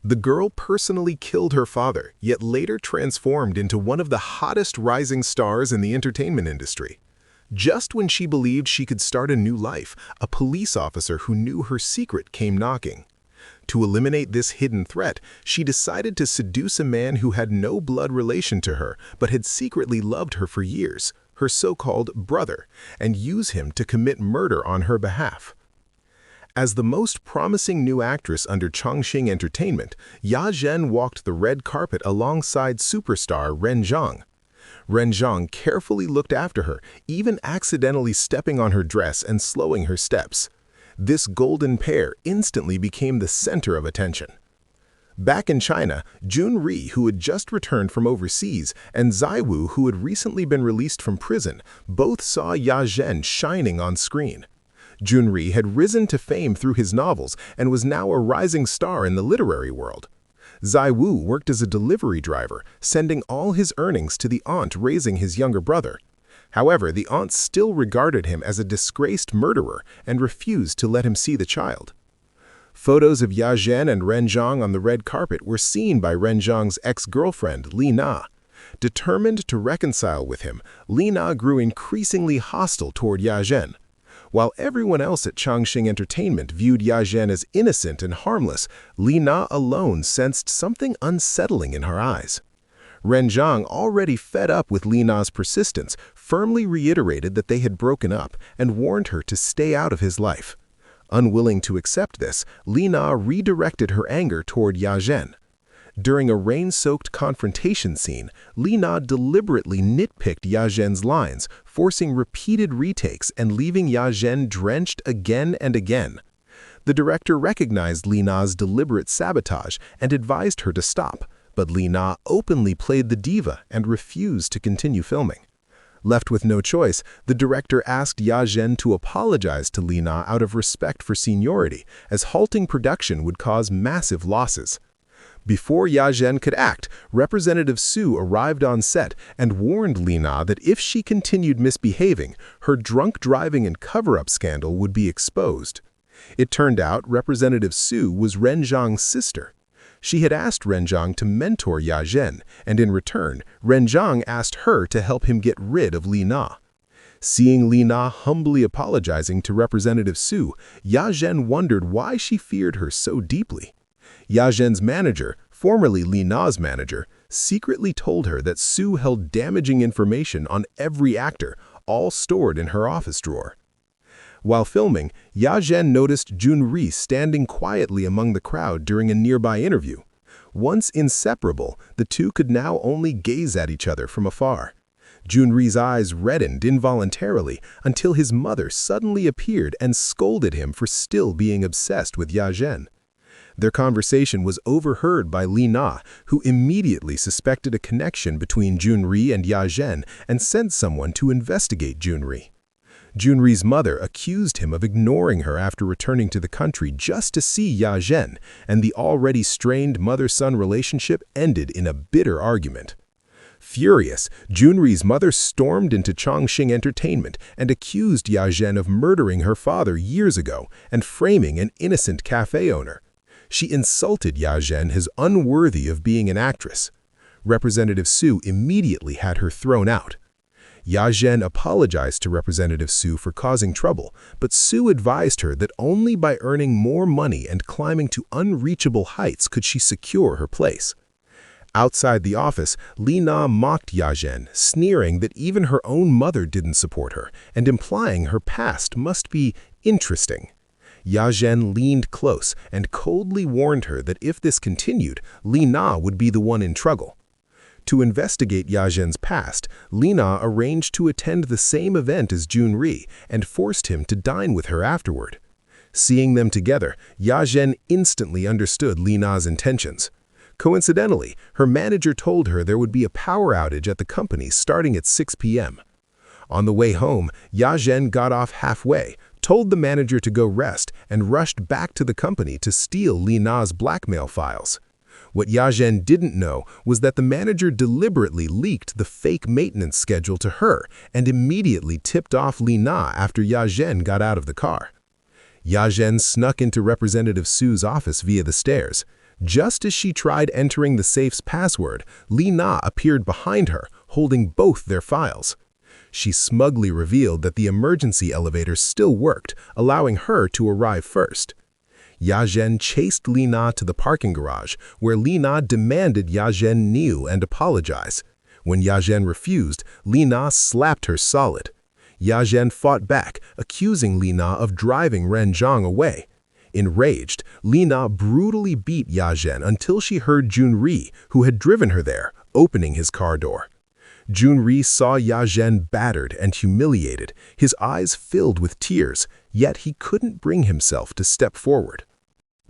The girl personally killed her father, yet later transformed into one of the hottest rising stars in the entertainment industry. Just when she believed she could start a new life, a police officer who knew her secret came knocking. To eliminate this hidden threat, she decided to seduce a man who had no blood relation to her but had secretly loved her for years, her so-called brother, and use him to commit murder on her behalf. As the most promising new actress under Chongqing Entertainment, Ya Zhen walked the red carpet alongside superstar Ren Zhang. Ren Zhang carefully looked after her, even accidentally stepping on her dress and slowing her steps. This golden pair instantly became the center of attention. Back in China, Junri, who had just returned from overseas, and Zaiwu, who had recently been released from prison, both saw Ya Zhen shining on screen. Junri had risen to fame through his novels and was now a rising star in the literary world. Zaiwu worked as a delivery driver, sending all his earnings to the aunt raising his younger brother. However, the aunt still regarded him as a disgraced murderer and refused to let him see the child. Photos of Ya Zhen and Ren Zhang on the red carpet were seen by Ren Zhang's ex-girlfriend, Li Na. Determined to reconcile with him, Li Na grew increasingly hostile toward Ya Zhen. While everyone else at Chongqing Entertainment viewed Ya Zhen as innocent and harmless, Li Na alone sensed something unsettling in her eyes. Ren Zhang, already fed up with Li Na's persistence, firmly reiterated that they had broken up and warned her to stay out of his life. Unwilling to accept this, Li Na redirected her anger toward Ya Zhen. During a rain-soaked confrontation scene, Li Na deliberately nitpicked Ya Zhen's lines, forcing repeated retakes and leaving Ya Zhen drenched again and again. The director recognized Li Na's deliberate sabotage and advised her to stop, but Li Na openly played the diva and refused to continue filming. Left with no choice, the director asked Ya Zhen to apologize to Li Na out of respect for seniority, as halting production would cause massive losses. Before Ya Zhen could act, Representative Su arrived on set and warned Li Na that if she continued misbehaving, her drunk driving and cover-up scandal would be exposed. It turned out Representative Su was Ren Zhang's sister. She had asked Ren Zhang to mentor Ya Zhen, and in return, Ren Zhang asked her to help him get rid of Li Na. Seeing Li Na humbly apologizing to Representative Su, Ya Zhen wondered why she feared her so deeply. Ya Zhen's manager, formerly Li Na's manager, secretly told her that Su held damaging information on every actor, all stored in her office drawer. While filming, Ya Zhen noticed Junri standing quietly among the crowd during a nearby interview. Once inseparable, the two could now only gaze at each other from afar. Junri's eyes reddened involuntarily until his mother suddenly appeared and scolded him for still being obsessed with Ya Zhen. Their conversation was overheard by Li Na, who immediately suspected a connection between Junri and Ya Zhen and sent someone to investigate Junri. Junri's mother accused him of ignoring her after returning to the country just to see Ya Zhen, and the already strained mother-son relationship ended in a bitter argument. Furious, Junri's mother stormed into Chongqing Entertainment and accused Ya Zhen of murdering her father years ago and framing an innocent cafe owner. She insulted Ya Zhen as unworthy of being an actress. Representative Su immediately had her thrown out. Ya Zhen apologized to Representative Su for causing trouble, but Su advised her that only by earning more money and climbing to unreachable heights could she secure her place. Outside the office, Li Na mocked Ya Zhen, sneering that even her own mother didn't support her and implying her past must be interesting. Ya Zhen leaned close and coldly warned her that if this continued, Li Na would be the one in trouble. To investigate Ya Zhen's past, Li Na arranged to attend the same event as Junri and forced him to dine with her afterward. Seeing them together, Ya Zhen instantly understood Li Na's intentions. Coincidentally, her manager told her there would be a power outage at the company starting at 6 p.m. On the way home, Ya Zhen got off halfway, told the manager to go rest, and rushed back to the company to steal Li Na's blackmail files. What Ya Zhen didn't know was that the manager deliberately leaked the fake maintenance schedule to her and immediately tipped off Li Na after Ya Zhen got out of the car. Ya Zhen snuck into Representative Su's office via the stairs. Just as she tried entering the safe's password, Li Na appeared behind her, holding both their files. She smugly revealed that the emergency elevator still worked, allowing her to arrive first. Ya Zhen chased Li Na to the parking garage, where Li Na demanded Ya Zhen kneel and apologize. When Ya Zhen refused, Li Na slapped her solid. Ya Zhen fought back, accusing Li Na of driving Ren Zhang away. Enraged, Li Na brutally beat Ya Zhen until she heard Junri, who had driven her there, opening his car door. Junri saw Ya Zhen battered and humiliated, his eyes filled with tears, yet he couldn't bring himself to step forward.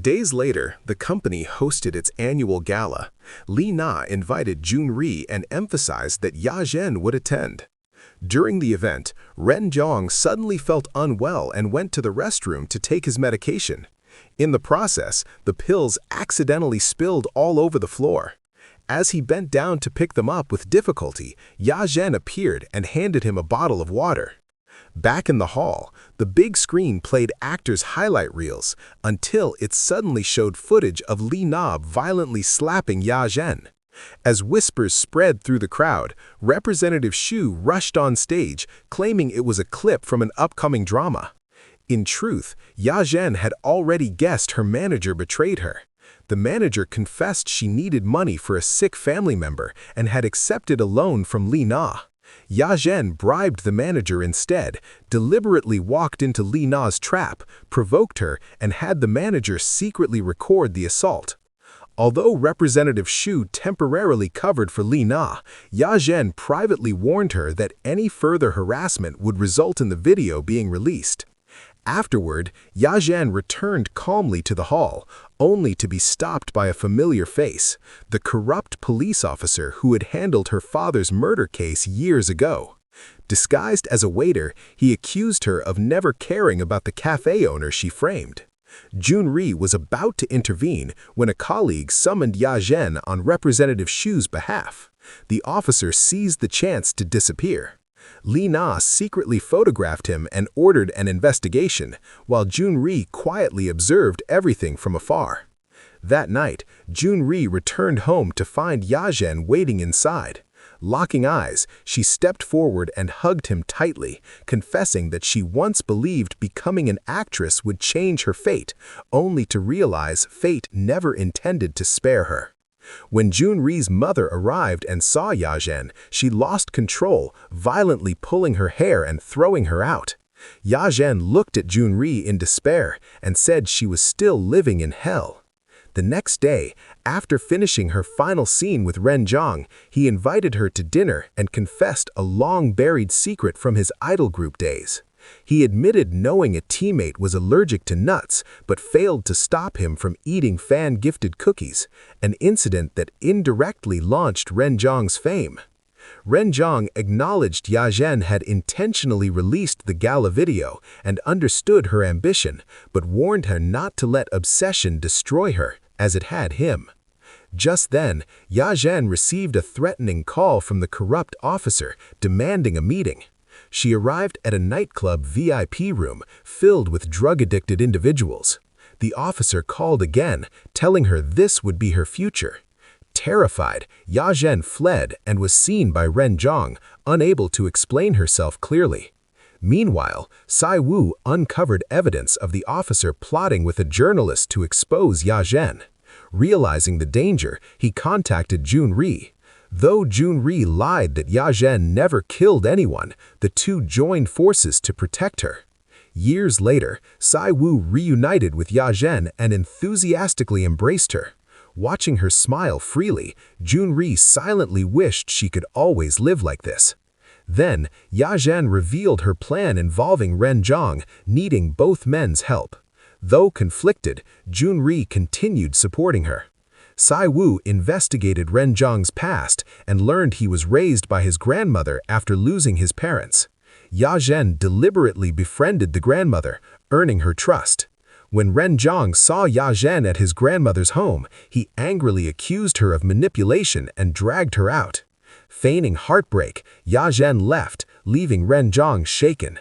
Days later, the company hosted its annual gala. Li Na invited Junri and emphasized that Ya Zhen would attend. During the event, Ren Zhang suddenly felt unwell and went to the restroom to take his medication. In the process, the pills accidentally spilled all over the floor. As he bent down to pick them up with difficulty, Ya Zhen appeared and handed him a bottle of water. Back in the hall, the big screen played actors' highlight reels until it suddenly showed footage of Li Na violently slapping Ya Zhen. As whispers spread through the crowd, Representative Xu rushed on stage, claiming it was a clip from an upcoming drama. In truth, Ya Zhen had already guessed her manager betrayed her. The manager confessed she needed money for a sick family member and had accepted a loan from Li Na. Ya Zhen bribed the manager instead, deliberately walked into Li Na's trap, provoked her, and had the manager secretly record the assault. Although Representative Xu temporarily covered for Li Na, Ya Zhen privately warned her that any further harassment would result in the video being released. Afterward, Ya Zhen returned calmly to the hall, only to be stopped by a familiar face, the corrupt police officer who had handled her father's murder case years ago. Disguised as a waiter, he accused her of never caring about the cafe owner she framed. Junri was about to intervene when a colleague summoned Ya Zhen on Representative Xu's behalf. The officer seized the chance to disappear. Li Na secretly photographed him and ordered an investigation, while Junri quietly observed everything from afar. That night, Junri returned home to find Ya Zhen waiting inside. Locking eyes, she stepped forward and hugged him tightly, confessing that she once believed becoming an actress would change her fate, only to realize fate never intended to spare her. When Junri's mother arrived and saw Ya Zhen, she lost control, violently pulling her hair and throwing her out. Ya Zhen looked at Junri in despair and said she was still living in hell. The next day, after finishing her final scene with Ren Zhang, he invited her to dinner and confessed a long-buried secret from his idol group days. He admitted knowing a teammate was allergic to nuts, but failed to stop him from eating fan-gifted cookies, an incident that indirectly launched Ren Zhang's fame. Ren Zhang acknowledged Ya Zhen had intentionally released the gala video and understood her ambition, but warned her not to let obsession destroy her, as it had him. Just then, Ya Zhen received a threatening call from the corrupt officer demanding a meeting. She arrived at a nightclub VIP room filled with drug-addicted individuals. The officer called again, telling her this would be her future. Terrified, Ya Zhen fled and was seen by Ren Zhang, unable to explain herself clearly. Meanwhile, Sai Wu uncovered evidence of the officer plotting with a journalist to expose Ya Zhen. Realizing the danger, he contacted Junri. Though Junri lied that Ya Zhen never killed anyone, the two joined forces to protect her. Years later, Sai Wu reunited with Ya Zhen and enthusiastically embraced her. Watching her smile freely, Junri silently wished she could always live like this. Then, Ya Zhen revealed her plan involving Ren Zhang, needing both men's help. Though conflicted, Junri continued supporting her. Sai Wu investigated Ren Zhang's past and learned he was raised by his grandmother after losing his parents. Ya Zhen deliberately befriended the grandmother, earning her trust. When Ren Zhang saw Ya Zhen at his grandmother's home, he angrily accused her of manipulation and dragged her out. Feigning heartbreak, Ya Zhen left, leaving Ren Zhang shaken.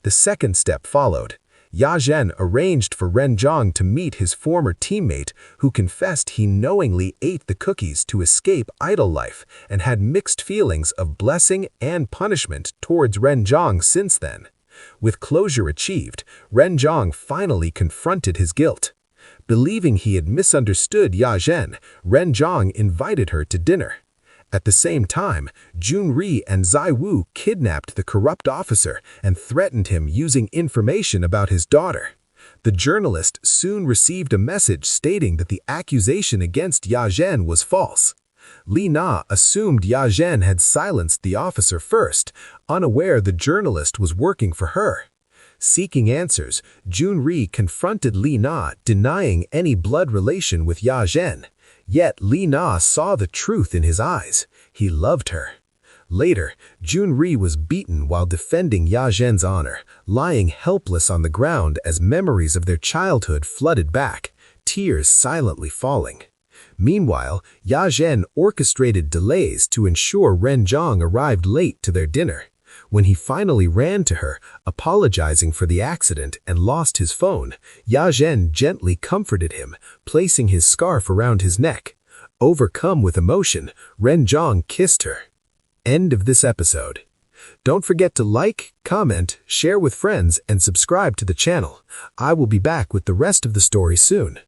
The second step followed. Ya Zhen arranged for Ren Zhang to meet his former teammate who confessed he knowingly ate the cookies to escape idle life and had mixed feelings of blessing and punishment towards Ren Zhang since then. With closure achieved, Ren Zhang finally confronted his guilt. Believing he had misunderstood Ya Zhen, Ren Zhang invited her to dinner. At the same time, Junri and Zai Wu kidnapped the corrupt officer and threatened him using information about his daughter. The journalist soon received a message stating that the accusation against Ya Zhen was false. Li Na assumed Ya Zhen had silenced the officer first, unaware the journalist was working for her. Seeking answers, Junri confronted Li Na, denying any blood relation with Ya Zhen. Yet Li Na saw the truth in his eyes. He loved her. Later, Junri was beaten while defending Ya Zhen's honor, lying helpless on the ground as memories of their childhood flooded back, tears silently falling. Meanwhile, Ya Zhen orchestrated delays to ensure Ren Zhang arrived late to their dinner. When he finally ran to her, apologizing for the accident and lost his phone, Ya Zhen gently comforted him, placing his scarf around his neck. Overcome with emotion, Ren Zhang kissed her. End of this episode. Don't forget to like, comment, share with friends, and subscribe to the channel. I will be back with the rest of the story soon.